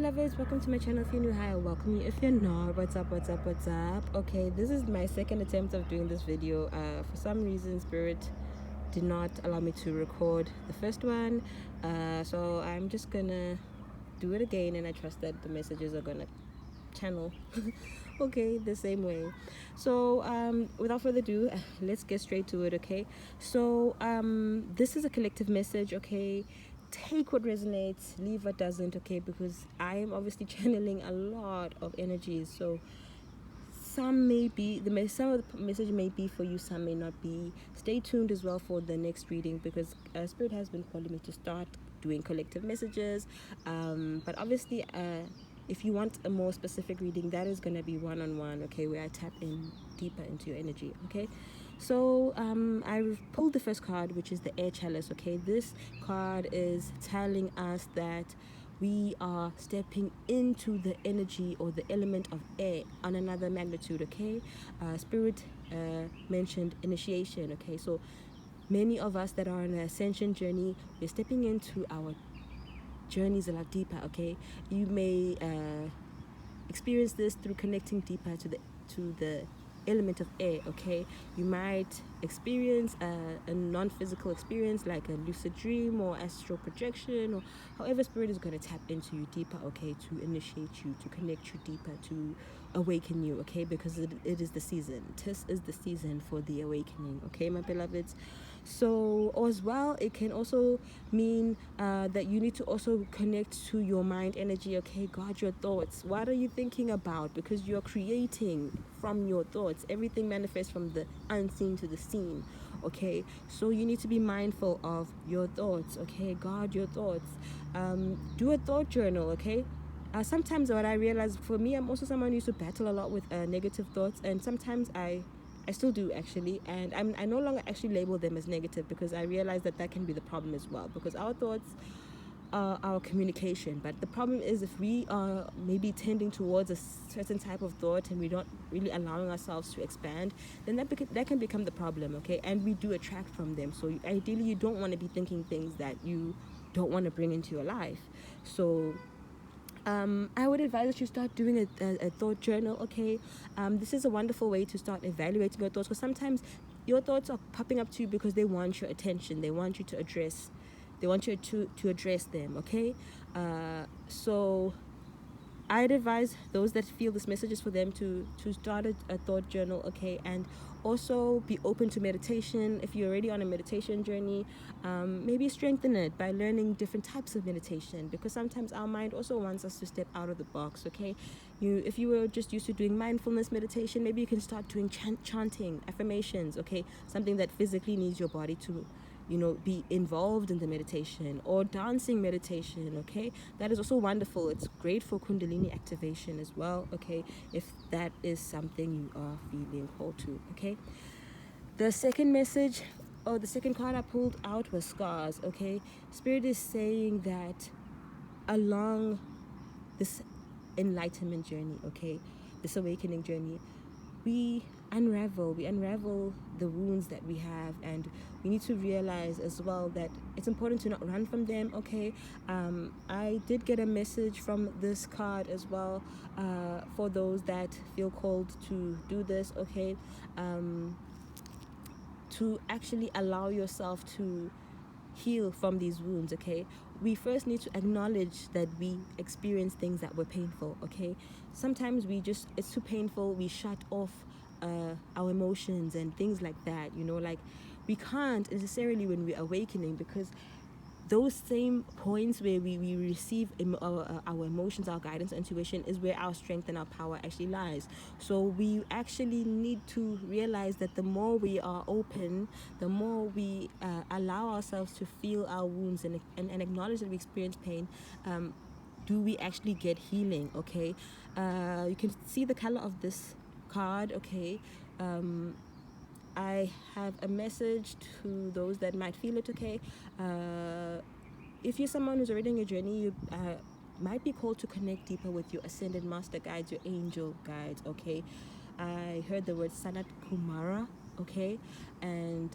beloveds, welcome to my channel. If you're new, hi, I welcome you. If you're not, what's up? Okay, this is my second attempt of doing this video. For some reason, Spirit did not allow me to record the first one, so I'm just gonna do it again, and I trust that the messages are gonna channel okay the same way. So without further ado, let's get straight to it. Okay, so this is a collective message. Okay, take what resonates, leave what doesn't. Okay, because I am obviously channeling a lot of energies, so some may be some of the message may be for you, some may not be. Stay tuned as well for the next reading, because Spirit has been calling me to start doing collective messages, but obviously if you want a more specific reading, that is going to be one-on-one, okay, where I tap in deeper into your energy. Okay, so I pulled the first card, which is the air chalice. Okay, this card is telling us that we are stepping into the energy or the element of air on another magnitude. Okay, Spirit mentioned initiation. Okay, so many of us that are on an ascension journey, we're stepping into our journeys a lot deeper. Okay, you may experience this through connecting deeper to the element of air. Okay, you might experience a non-physical experience like a lucid dream or astral projection, or however Spirit is going to tap into you deeper, okay, to initiate you, to connect you deeper, to awaken you. Okay, because it is the season. This is the season for the awakening. Okay, my beloveds. So as well, it can also mean that you need to also connect to your mind energy. Okay, guard your thoughts. What are you thinking about? Because you're creating from your thoughts. Everything manifests from the unseen to the seen. Okay, so you need to be mindful of your thoughts. Okay, guard your thoughts. Do a thought journal. Okay, sometimes what I realize, for me, I'm also someone who used to battle a lot with negative thoughts, and sometimes I still do, actually, and I no longer actually label them as negative, because I realize that can be the problem as well, because our thoughts are our communication. But the problem is, if we are maybe tending towards a certain type of thought and we're not really allowing ourselves to expand, then that can become the problem. Okay, and we do attract from them. So ideally, you don't want to be thinking things that you don't want to bring into your life. So I would advise that you start doing a thought journal. Okay, this is a wonderful way to start evaluating your thoughts, because sometimes your thoughts are popping up to you because they want your attention. They want you to address them. Okay, so I'd advise those that feel this message is for them to start a thought journal. Okay, and also be open to meditation. If you're already on a meditation journey, maybe strengthen it by learning different types of meditation, because sometimes our mind also wants us to step out of the box. Okay, if you were just used to doing mindfulness meditation, maybe you can start doing chanting, affirmations. Okay, something that physically needs your body to be involved in the meditation, or dancing meditation. Okay, that is also wonderful. It's great for kundalini activation as well. Okay, if that is something you are feeling called to. Okay, the second message, or the second card I pulled out, was scars. Okay, Spirit is saying that along this enlightenment journey, okay, this awakening journey, we unravel the wounds that we have, and we need to realize as well that it's important to not run from them. Okay, I did get a message from this card as well, for those that feel called to do this. Okay, to actually allow yourself to heal from these wounds. Okay, we first need to acknowledge that we experience things that were painful. Okay, sometimes it's too painful, we shut off our emotions and things like that. Like, we can't necessarily, when we're awakening, because those same points where we receive our emotions, our guidance, intuition, is where our strength and our power actually lies. So we actually need to realize that the more we are open, the more we allow ourselves to feel our wounds and acknowledge that we experience pain, do we actually get healing. Okay, you can see the color of this card. Okay, I have a message to those that might feel it. Okay, if you're someone who's already on your journey, you might be called to connect deeper with your ascended master guides, your angel guides. Okay, I heard the word Sanat Kumara. Okay, and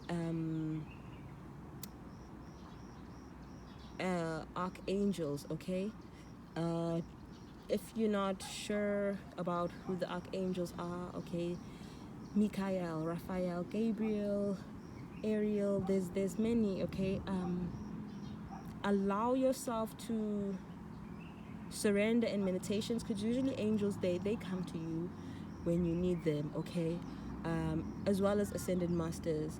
archangels. Okay, if you're not sure about who the archangels are, okay, Michael, Raphael, Gabriel, Ariel, there's many, okay. Allow yourself to surrender in meditations, because usually angels, they come to you when you need them, okay. As well as ascended masters.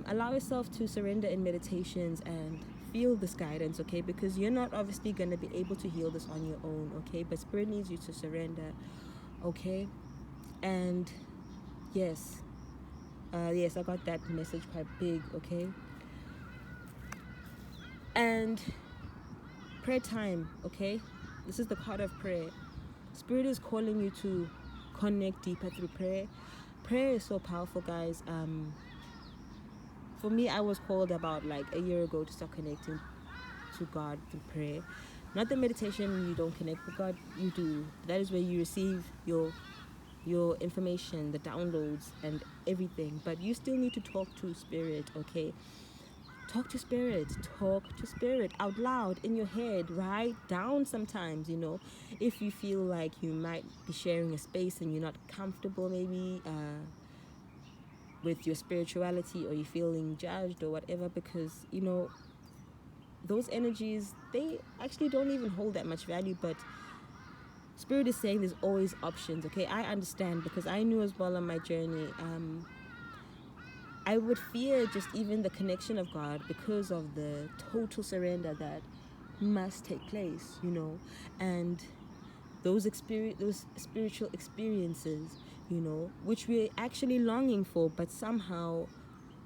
Allow yourself to surrender in meditations and feel this guidance, okay, because you're not obviously going to be able to heal this on your own, okay, but spirit needs you to surrender, okay. And yes, yes, I got that message quite big, okay. And prayer time, okay, this is the card of prayer. Spirit is calling you to connect deeper through prayer. Prayer is so powerful, guys. For me, I was called about like a year ago to start connecting to God through prayer. Not the meditation, you don't connect with God, you do. That is where you receive your information, the downloads and everything. But you still need to talk to spirit, okay? Talk to spirit out loud in your head. Write down sometimes, you know, if you feel like you might be sharing a space and you're not comfortable, maybe with your spirituality, or you're feeling judged or whatever, because, you know, those energies, they actually don't even hold that much value. But spirit is saying there's always options, okay. I understand, because I knew as well on my journey, I would fear just even the connection of God because of the total surrender that must take place, you know, and those spiritual experiences, you know, which we're actually longing for, but somehow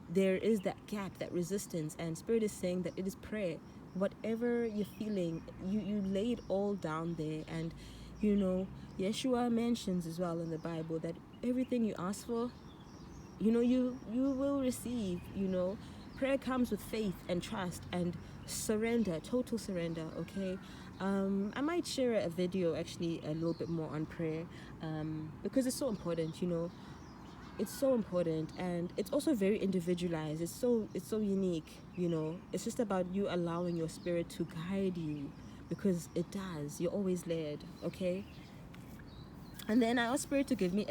there is that gap, that resistance. And spirit is saying that it is prayer. Whatever you're feeling, you lay it all down there. And, you know, Yeshua mentions as well in the Bible that everything you ask for, you know, you will receive, you know. Prayer comes with faith and trust and surrender, total surrender, okay. I might share a video actually a little bit more on prayer, because it's so important, you know. It's so important, and it's also very individualized. It's so unique, you know. It's just about you allowing your spirit to guide you, because it does. You're always led, okay. And then I asked spirit to give me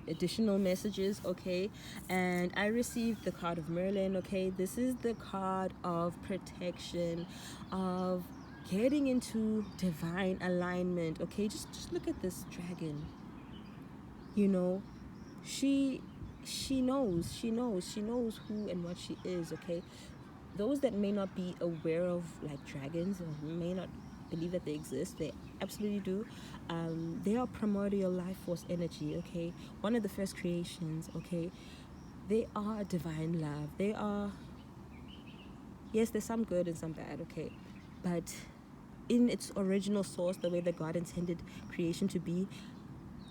additional messages, okay. And I received the card of Merlin, okay. This is the card of protection, of getting into divine alignment, okay. Just look at this dragon, you know. She knows who and what she is, okay. Those that may not be aware of like dragons, or may not believe that they exist, they absolutely do. They are primordial life force energy, okay. One of the first creations, okay. They are divine love. They are, yes, there's some good and some bad, okay, but in its original source, the way that God intended creation to be,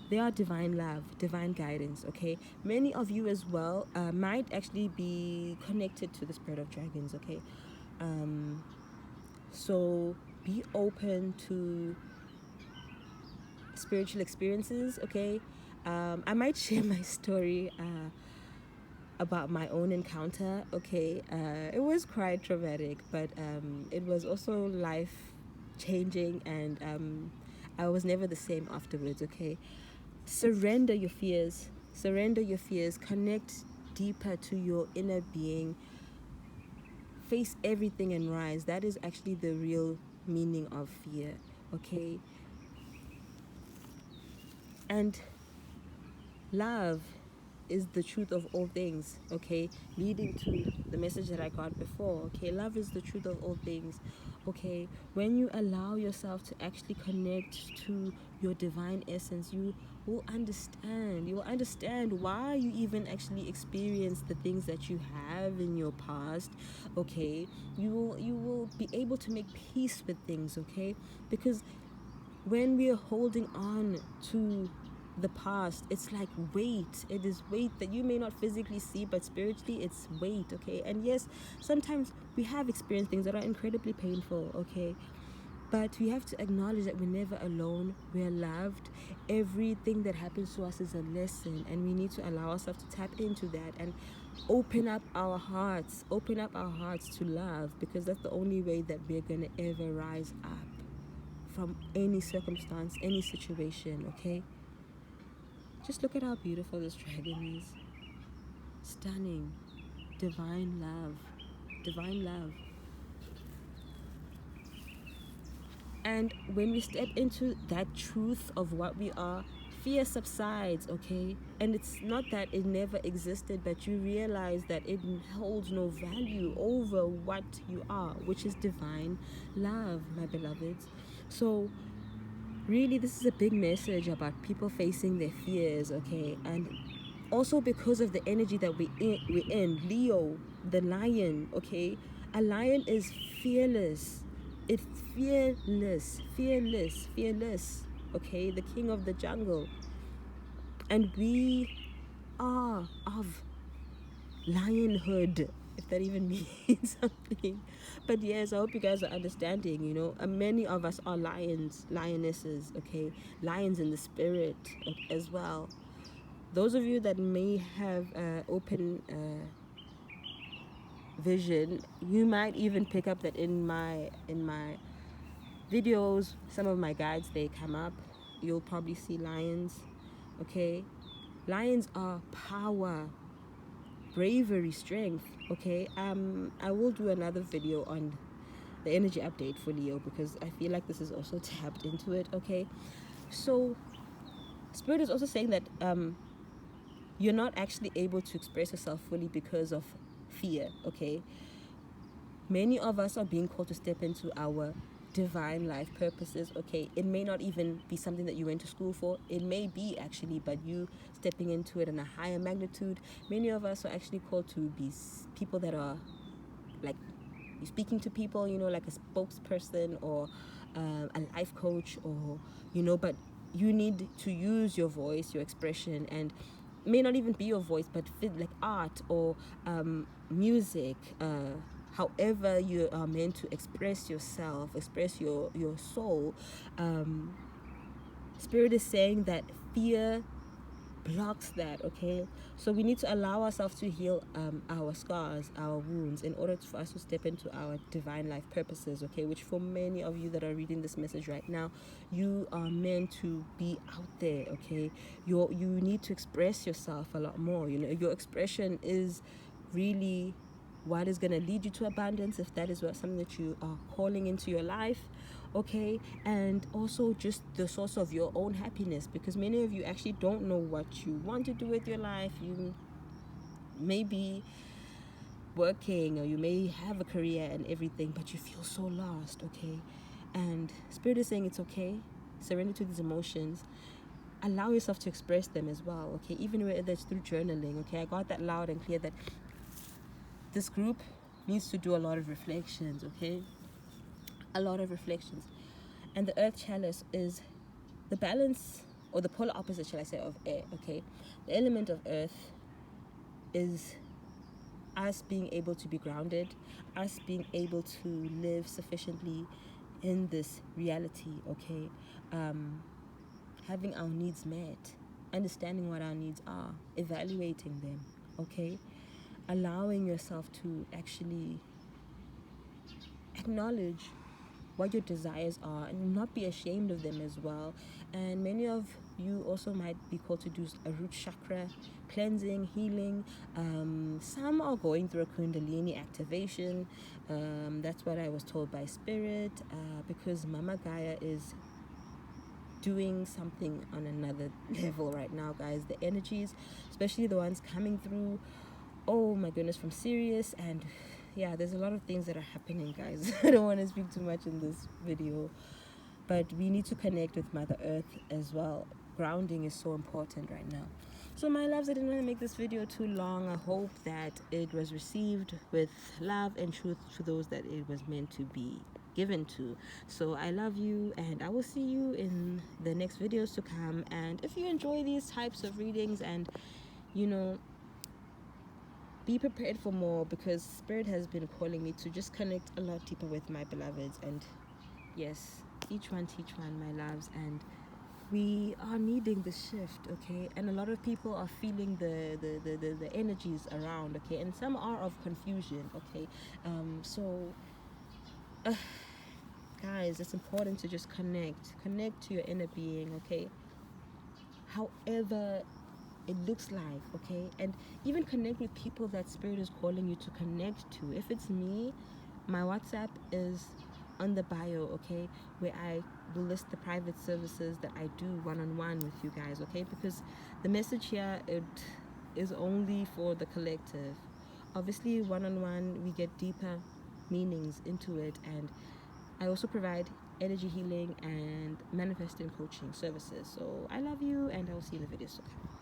they are divine love, divine guidance, okay. Many of you as well might actually be connected to the spirit of dragons, okay. So be open to spiritual experiences, okay. I might share my story about my own encounter, okay. It was quite traumatic, but it was also life changing, and I was never the same afterwards, okay. Surrender your fears, connect deeper to your inner being, face everything and rise. That is actually the real meaning of fear, okay. And love is the truth of all things, okay, leading to the message that I got before, okay. Love is the truth of all things, okay. When you allow yourself to actually connect to your divine essence, you will understand why you even actually experience the things that you have in your past, okay. You will be able to make peace with things, okay, because when we are holding on to the past, it's like weight. It is weight that you may not physically see, but spiritually it's weight, okay. And yes, sometimes we have experienced things that are incredibly painful, okay, but we have to acknowledge that we're never alone. We're loved. Everything that happens to us is a lesson, and we need to allow ourselves to tap into that and open up our hearts to love, because that's the only way that we're gonna ever rise up from any circumstance, any situation, okay? Just look at how beautiful this dragon is. Stunning. Divine love. Divine love. And when we step into that truth of what we are, fear subsides, okay? And it's not that it never existed, but you realize that it holds no value over what you are, which is divine love, my beloveds. So really, this is a big message about people facing their fears, okay? And also because of the energy that we're in, Leo, the lion, okay? A lion is fearless. It's fearless, okay? The king of the jungle. And we are of lionhood, if that even means something. But yes, I hope you guys are understanding, you know. Many of us are lions, lionesses, okay? Lions in the spirit as well. Those of you that may have open vision, you might even pick up that in my videos, some of my guides, they come up. You'll probably see lions, okay? Lions are power, bravery, strength, okay? I will do another video on the energy update for Leo because I feel like this is also tapped into it, okay? So Spirit is also saying that you're not actually able to express yourself fully because of fear, okay? Many of us are being called to step into our divine life purposes, okay? It may not even be something that you went to school for. It may be actually, but you stepping into it in a higher magnitude. Many of us are actually called to be people that are like, you're speaking to people, you know, like a spokesperson or a life coach, or, you know, but you need to use your voice, your expression, and may not even be your voice, but like art or music, however you are meant to express yourself, express your soul. Spirit is saying that fear blocks that, okay? So we need to allow ourselves to heal our scars, our wounds, in order for us to step into our divine life purposes, okay? Which for many of you that are reading this message right now, you are meant to be out there, okay? You need to express yourself a lot more, you know. Your expression is really what is going to lead you to abundance, if that is something that you are calling into your life, okay? And also just the source of your own happiness, because many of you actually don't know what you want to do with your life. You may be working, or you may have a career and everything, but you feel so lost, okay? And Spirit is saying it's okay. Surrender to these emotions. Allow yourself to express them as well, okay? Even whether it's through journaling, okay? I got that loud and clear that this group needs to do a lot of reflections, okay? A lot of reflections. And the earth chalice is the balance, or the polar opposite, shall I say, of air, okay? The element of earth is us being able to be grounded, us being able to live sufficiently in this reality, okay? Having our needs met, understanding what our needs are, evaluating them, okay? Allowing yourself to actually acknowledge what your desires are and not be ashamed of them as well. And many of you also might be called to do a root chakra cleansing, healing. Some are going through a kundalini activation. That's what I was told by Spirit, because Mama Gaia is doing something on another level right now, guys. The energies, especially the ones coming through, oh my goodness, from Sirius, and yeah, there's a lot of things that are happening, guys. I don't want to speak too much in this video, but we need to connect with Mother Earth as well. Grounding is so important right now. So my loves, I didn't want to make this video too long. I hope that it was received with love and truth to those that it was meant to be given to. So I love you, and I will see you in the next videos to come. And if you enjoy these types of readings, and you know, be prepared for more, because Spirit has been calling me to just connect a lot deeper with my beloveds. And yes, each one teach one, my loves. And we are needing the shift, okay? And a lot of people are feeling the energies around, okay? And some are of confusion, okay? guys, it's important to just connect to your inner being, okay, however it looks like, okay, and even connect with people that spirit is calling you to connect to. If it's me, my WhatsApp is on the bio, okay, where I will list the private services that I do one-on-one with you guys, okay, because the message here, it is only for the collective. Obviously, one-on-one we get deeper meanings into it, and I also provide energy healing and manifesting coaching services. So I love you, and I will see you in the videos to come.